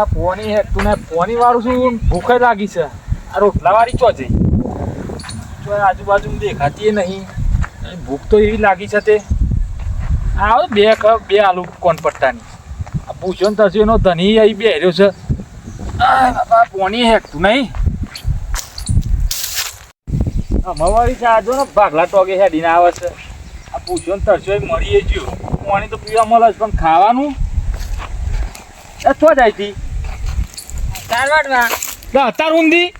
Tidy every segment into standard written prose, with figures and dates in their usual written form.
Pony હે તું ને પોની વાળું શું ભૂખે લાગી છે આ રોટલા વાળી ચો જઈ તો આજુબાજુ દેખાતી નહીં ભૂખ તો એવી લાગી છે તે આવો બે આલુ કોણ પટ્ટાની આ પૂછ્યો ને તસી એનો ધની અહીં બે રહ્યો છે બાપા પોની હે તું નહીં મવાળી છે આજો ને ભાગલા ટોગે હેડીને આવે છે આ પૂછ્યો ને તરસ્યો મળી ગયો પાણી તો પીવા મળે છે પણ ખાવાનું છો જાય હતી અત્યાર ઊંધી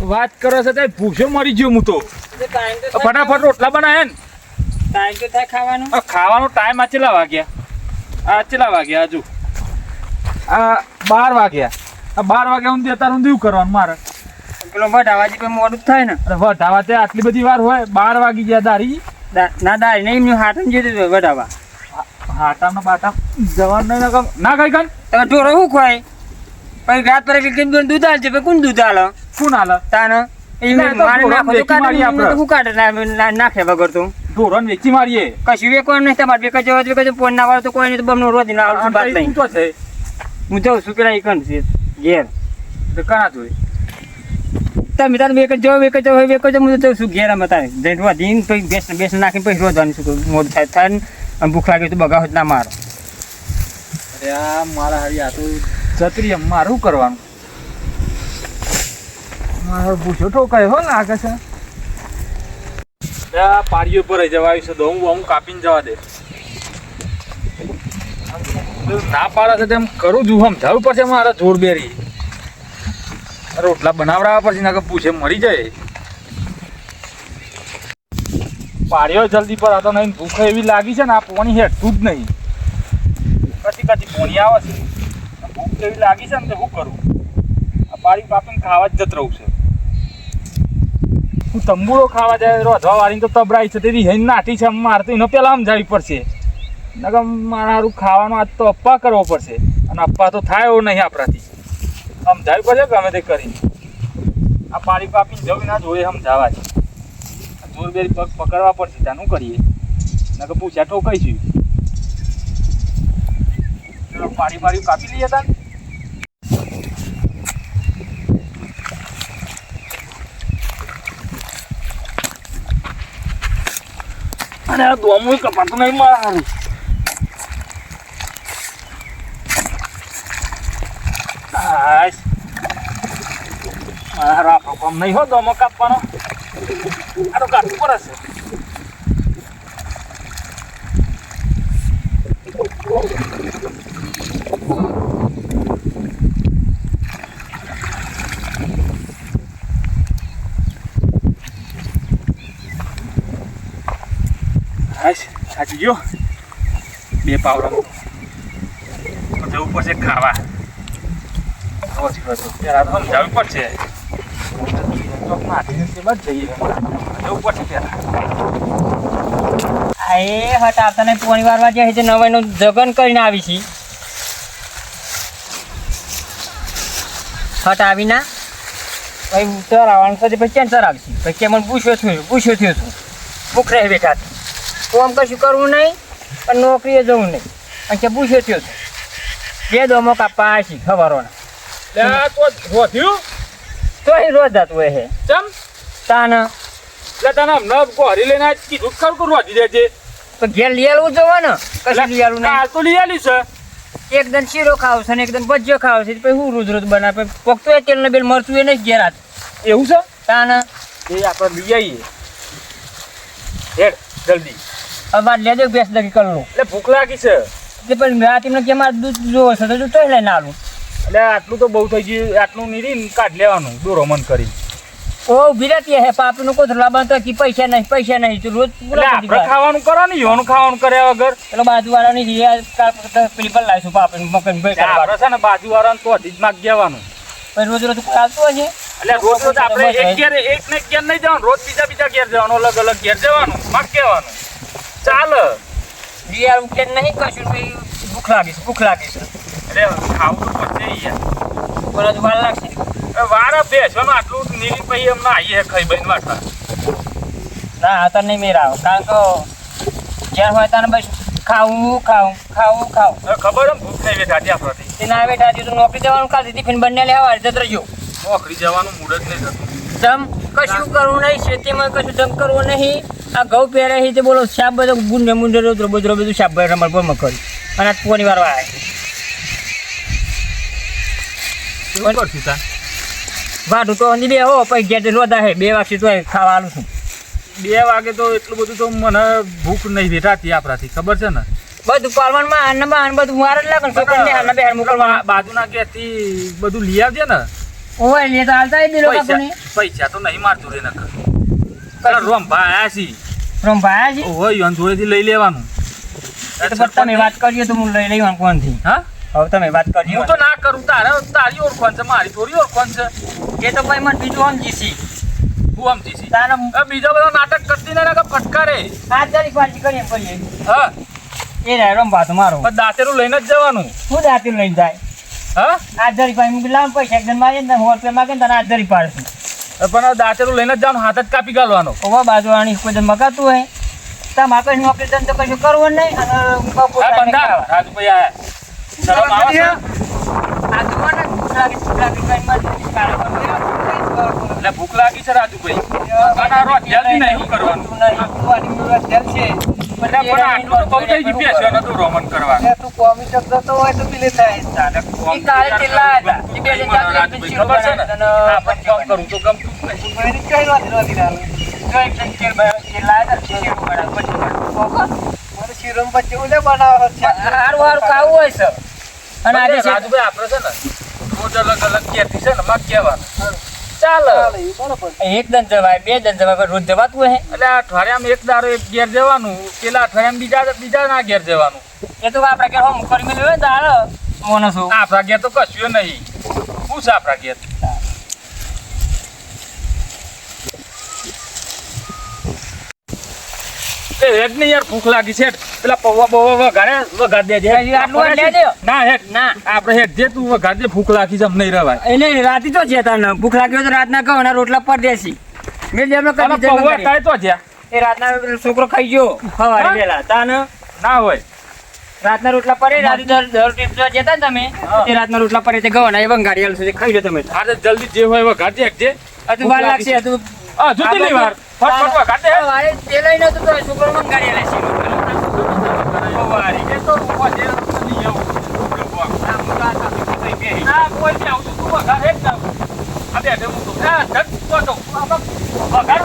વાત કરો છો ત્યાં ભૂખ્યો મરી ગયો હું તો ફટાફટ રોટલા બનાવે ને ટાઈમ તો થાય ખાવાનું ખાવાનો ટાઈમ આ ચેલા વાગ્યા હજુ આ 12 વાગ્યા આ 12 વાગ્યા ઊંધી અત્યારે ઊંધી કરવાનું મારે પેલો વઢાવાજી કોઈ મોડું જ થાય ને વઢાવા તે આટલી બધી વાર હોય 12 વાગી ગયા દારી ના દારી નહીં એમનું હાથ જતું વઢાવા હાટામાં બાટા જવાનું ના કઈ કન તમે ઢોરો શું ખવાય પછી રાત પર દૂધ હાલ છે પછી કોણ દૂધ હાલ કોણ હાલ તાને નાખે વગર તો ઢોરણ વેચી મારીએ કશું વેકવાનું નહીં તમારે વેકજો ફોન ના વાળો તો કોઈ નહીં બમનો રોજ ના આવડું વાત નહીં હું જાઉં છું પેલા એકન છે ઘેર કના જોઈ તમે તારે વેકજો હું જાઉં છું ઘેર અમે તારે જઈને રોધીને પછી બેસન નાખીને પછી રોધવાનું શું મોડું થાય અને ભૂખ લાગે તો બગાવત ના મારો અરે આ મારા હારી આ તો છત્રી મારું કરવાનું મારો ભૂસો ઠોકાય હો લાગે છે પાડીઓ પર જવાયું છે તો હું કાપીને જવા દે ના પાડે છે તેમ કરું છું સમજાવવું પડશે મારા જોર બેરી રોટલા બનાવડાવવા પડશે ના પૂછે મરી જાય પાડ્યો જલ્દી પર આ તો નહીં ભૂખ એવી લાગી છે ને આ પોણી હેઠું જ નહીં કદી પોણી આવે છે ભૂખ એવી લાગી છે ને તો શું કરું આ પાડી કાપીને ખાવા જ જત રહું છે હું તંબુરો ખાવા જાય રોધવા વાળીને તો તબરાઈ છે તેથી હેન નાઠી છે મારે તો એનો પહેલાં સમજાવવી પડશે નકર મારા સારું ખાવાનું આજ તો અપ્પા કરવો પડશે અને અપ્પા તો થાય એવું નહીં આપણાથી સમજાવવી પડશે ગમે તે કરીને આ પાડી કાપીને જવું ના જોઈએ સમજાવવા છે જોર બેરી પગ પકડવા પડશે ત્યાં શું કરીએ નકર પૂછ્યા ઠોકાઈશું પાડી કાપી લઈએ તા અને આ દોમું કપાતું નહીં મારું મારા કામ નહીં હો દોમો કાપવાનો આ તો કાઢવું પડે છે સાચી ગયો બે પાવડા જવું પડશે ખાવા પેલા તો સમજાવવું પડશે એ હટ આવતા નહીં પોણી વારવા જાય છે નવાઈનું જગન કરીને આવી છે હટ આવી ના પછી ઉતર આવવાનું પછી પછી કેન્સર આવશે પછી કે મને પૂછ્યો થયો છું ભૂખ રહી બેઠા તો આમ કશું કરવું નહીં પણ નોકરીએ જવું નહીં અને કે પૂછ્યો થયો છું બે દોમો કાપવા આવી ખબરોના તો અહીં રોજ જતું હોય છે ચમ તાને એટલે તને હમણાં ઘરે લઈને કીધું ખરું કરવા દીધે છે તો ઘેર લઈ આવવું જોવો ને કશું લઈ આવવું નહીં તો લઈ આવ્યું છે એકદમ શીરો ખાવ છે ને એકદમ ભજીયો ખાવ છે પછી હું રોજ બનાવે પકતો તેલ ને બેલ મરતું એ નહીં ઘેર હાથ એવું છે તાને એ આપણે લઈ આવીએ હેડ જલ્દી હવે બાદ લેજો બેસ દકી કરલું એટલે ભૂખ લાગી છે તે પછી રાત એમને કે મારે દૂધ જોવો છે તો તોય લઈને આવું એટલે આટલું તો બહુ થઈ ગયું આટલું નીરીને કાઢ લેવાનું દોરો મન કરી ઓ વિરાતી હે પાપનું કોથળું લાવવાનું તો કે પૈસા નહીં તો રોજ આપણે ખાવાનું કરો ને યોનું ખાવાનું કર્યા વગર પેલો બાજુવાળાની પેલી પર લાવીશું પાપનું મકન આપણે છે ને બાજુવાળાને તો હજી જ માગ જવાનું પછી રોજ કોઈ આવતું હશે એટલે રોજ આપણે એક ઘેર નહીં જવાનું રોજ બીજા ઘેર જવાનું અલગ ઘેર જવાનું માગ કહેવાનું ચાલ રિયાલ કે નહીં કશું ભાઈ ભૂખ લાગી છે એટલે ખાવું પડશે યાર બરાબર વાર લાગશે વારા બેસવાનું આટલું નીલી પછી એમને આવીએ ખાઈ બહીને વાટવા ના આ તો નહીં મેરા આવે કારણ કે જ્યાં હોય ત્યાં બસ ખાવું હવે ખબર એમ ભૂખ નહીં વેઠાતી આપણાથી. તે ના બેઠા તો નોકરી જવાનું કાલથી ટિફિન બંને લેવા જતો રહેજો. નોકરી જવાનું મૂડ જ નહીં થતું. જમ કશું કરવું નહીં, ખેતીમાં કશું જમ કરવું નહીં. આ ઘઉં પહેરે છે તે બોલો શાક બધો ગુંડે મુંડે રોદરો બોદરો બધું શાક ભાઈ રમણ પર મકડી અને આ પોની વાર આવે શું કરશું તાર? વાઢું તો અંજી બે હો પછી ઘેર રોદા હે 2 વાગશે તો ખાવા આલું છું. 2 વાગે તો એટલું બધું તો મને ભૂખ નહીં વેઠાતી આપણાથી, ખબર છે ને. બધું પાલવાનમાં આને બધું મારે જ લાગે ને છોકરાને હાલના બે હાલ મોકલવા બાજુના ઘેરથી બધું લઈ આવજે ને. ઓય લે તો હાલતા જ લોકો કોને પૈસા તો નહીં મારતું રે નકર. રોમભા આયા છી. રમભાયા છે ઓય યોન જોડેથી લઈ લેવાનું. એ તો પછી તમે વાત કરીએ તો હું લઈ લઈવાનું કોણથી. હા હવે તમે વાત કરીએ હું તો ના કરું. તારી ઓળખાણ છે, મારી થોડી ઓળખાણ છે. એ તો ભાઈ મને બીજું સમજી છી હું સમજી છી. તારે બીજા બધા નાટક કરતી ને કે ફટકારે. હાથ જરી પાછી કરીએ કરીએ હા એ રહે રમવા તો મારો પણ દાંતેરું લઈને જ જવાનું. શું દાંતી લઈને જાય હા હાથ જરી પાછી મૂકી લાવ પૈસા એકદમ માગે ને 100 રૂપિયા માગે ને તને હાથ જરી પાડશું. પણ દાંતેરું લઈને જ જવાનું, હાથ જ કાપી ગાલવાનો. ઓવા બાજુવાળી કોઈ દિન મગાતું હોય તમારે કઈ નોકરી ધંધો તો કશું કરવું નહીં અને રાજુભાઈ આયા. શરમ આવે છે? આ જોવાને ભૂખ લાગી કઈ મત કાળો એટલે ભૂખ લાગી છે રાજુભાઈ. અને રોજ જલ્દી નહીં શું કરવાનું. એટલે પણ આટલું તો બહુ થઈ ગયું બેસ્યો નતું રોમન કરવા. કાલે કેટલા હતા એ બે જણ જાતે રાજુભાઈ ખબર છે ને આપણને કામ કરું તો ગમતું જ નહીં. હારું ખાવું હોય છે અને આજે છે રાજુભાઈ આપણે છે ને રોજ અલગ અલગ ઘેરથી છે ને માં કહેવાનું ચાલે. એક દન જવાય 2 દન જવાય રોજ જવાતું હોય એટલે અઠવાડિયામાં એક દાડો એક ઘેર જવાનું, પેલા અઠવાડિયામાં બીજા ના ઘેર જવાનું. એ તો આપણા ઘેર હોમ કરી મેળવ્યો ને તારે મોનો શું આપણા ઘેર તો કશું નહીં. શું છે આપણા ઘેર? હેડ ને યાર ભૂખ લાગી છે. પેલા પૌવા બવા વઘાર દેજે. આટલું જ લેજો. ના હેડ ના આપણે હેડ જે તું વઘાર દે. ભૂખ લાગી છે, નહીં રવાય. એને રાતી તો છે તાને ભૂખ લાગી હોય તો રાતના કહો અને રોટલા પર દેસી મેં જેમ અને પૌવા કાંઈ તો જ્યાં એ રાતના છોકરો ખાઈ ગયો સવારે વહેલા તાને ના હોય. રાતના રોટલા પર રાતે દર ટીપ જતા ને તમે એ રાતના રોટલા પર તે ગવાના એ બંગાડી આલ સુધી ખાઈ લો તમે. આ તો જલ્દી જે હોય વઘાર દે. જે હજુ વાર લાગશે હજુ જુદી નહીં વાર. ફટફટ વઘાર દે. વારે તે લઈને તો છોકરો મંગાડી આલે છે એ તો ઉભો છે, નથી એવું. ના કોઈ બી આવતું તું વઘાર હેડ ના. આ બે હું તો ધક તો વઘાર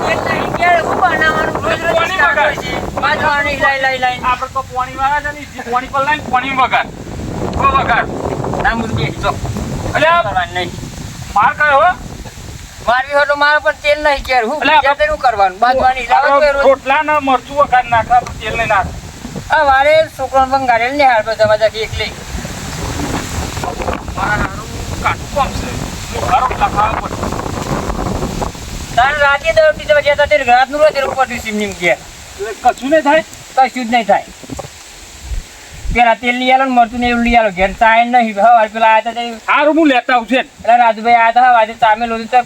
તેલ નહીં કે શું બનાવવાનું રોજ રોજ પાણી વઘાર. બાજવાની લઈ આપણે તો પાણી વાળા છે ને જે પાણી પર લાઈને પાણી વઘાર. તો વઘાર નામ બેસી જો એટલે આ કરવાનું નહીં માર કયો હો. મારવી હોય તો મારે પણ તેલ નહીં કે હું એટલે આપણે- તેનું કરવાનું બાજવાની આપણે રોટલા ને મરચું વઘાર નાખવા તેલ નહીં નાખ. આ વારે છોકરાને બંગાડેલ ને હાલ બધા મજા એકલી મારા હારું કાઠું કોમ છે. હું રોટલા ખાવા પડશે. તારે રાતે દર પીતે જતા તે રાતનું રોજ ઉપર સિમની કે એટલે કશું નહીં થાય. કશું જ નહીં થાય પેલા તેલ લઈ આલો ને મરતું ને એવું લઈ આલો ઘેર ચાય નહીં હવા પેલા આયા હતા તે હારું હું લેતા આવું છે. એટલે રાજુભાઈ આયા હતા આજે તામે લોધું તો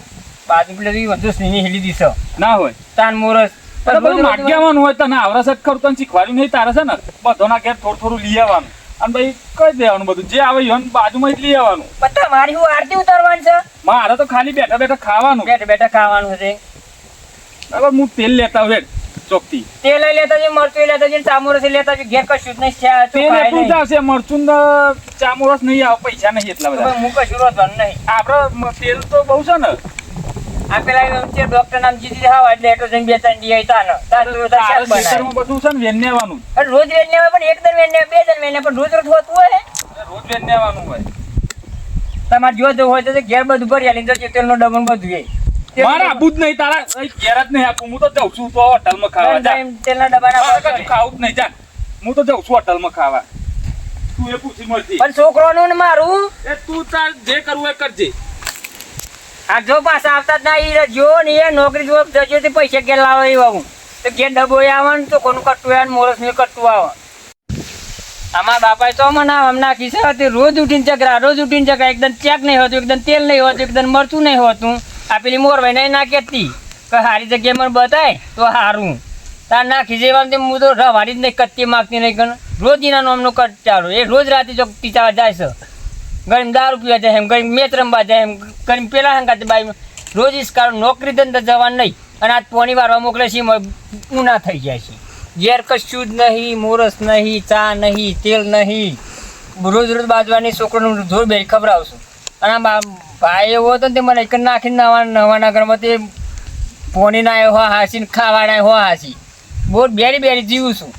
બાજુ પેલી વધુ સ્નેહી હેલી દીશો ના હોય. તાન મોરસ પણ બધું માગ્યાવાનું હોય તને આવરસ જ ખરું તને શીખવાડ્યું નહીં તારે છે ને બધોના ઘેર થોડું થોડું લઈ આવવાનું અને ભાઈ કહી દેવાનું બધું જે આવે એને બાજુમાં જ લઈ આવવાનું. બધા મારી હું આરતી ઉતારવાની છે મારે તો ખાલી બેઠા બેઠા ખાવાનું. બેઠા બેઠા ખાવાનું છે બરાબર હું તેલ લેતા આવું હેડ ચોકથી. તેલ લઈ લેતા જઈએ મરચું લેતા જઈએ ચામોરસ લેતા જઈએ ઘેર કશું જ નહીં તેલ એટલું જ આવશે. મરચું ને ચામોરસ નહીં આવે, પૈસા નહીં એટલા બધા. હું કશું રોધવાનું નહીં આપડે તેલ તો બહુ છે ને. આ પેલા ડોક્ટર નામ જીતી હા એટલે એટલો જઈને 2-3 દી તાન તારે ખેતરમાં બધું છે ને વેચવાનું. રોજ વેચને હોય પણ એક દન વેચને 2 દન વેચને પણ રોજ રોજ હોતું હોય રોજ વેચવાનું હોય. તમારે જો જવું હોય તો ઘેર બધું ભરી આલી જશે તેલનો ડબ્બો ને બધું મારે આપવું જ નહીં. તારા ઘેર જ નહીં આપું. હું તો જઉં છું તો હોટલમાં ખાવા. જા. તેલના ડબ્બાના મારે કશું ખાવું જ નહીં. જા હું તો જઉં છું હોટલમાં ખાવા. તું એ પૂછી મળતી. પણ છોકરોનું ને મારું એ તું તાર જે કરવું એ કરજે. આ જો પાછા આવતા જ ના ઈ જો ને એ નોકરી જો જજો તે પૈસા ઘેર લાવો એ હું તો ઘેર ડબ્બો આવવાનું તો કોનું કટતું આવે મોરસ ને કટતું આવે અમારા બાપાએ તો મને આમ નાખી છે તે રોજ ઉઠીને ચકરા એકદમ ચેક નહીં હોતું એકદમ તેલ નહીં હોતું એકદમ મરચું નહીં હોતું આ પેલી મોરવાઈ નહીં ના કહેતી કે સારી જગ્યાએ મને બતાય તો સારું તાર નાખી જેવા તેમ હું તો રવાડી જ નહીં કત્તી માગતી નહીં કણ રોજ એના નામનો કટ ચાલો એ રોજ રાતે જો ટીચા જાય છે ગરીમ દારૂ પીવા જાય એમ ગરીમ મેચ રમવા જાય એમ ગરીમ પેલા હંગાતે બાઈ રોજ ઇસ્કાર નોકરી ધંધા જવાનું નહીં અને આજ પોણી વારવા મોકલે છે એમાં ઊના થઈ જાય છે ઘેર કશું જ નહીં મોરસ નહીં ચા નહીં તેલ નહીં રોજ રોજ બાજવાની છોકરોનું જોર બે ખવડાવશું અને આ ભાઈ એવો હતો ને તે મને એક નાખીને નવાના ઘરમાં તે પોણી ના હો હાસી ને ખાવાના હો હાસી બહુ બેરી બેરી જીવું છું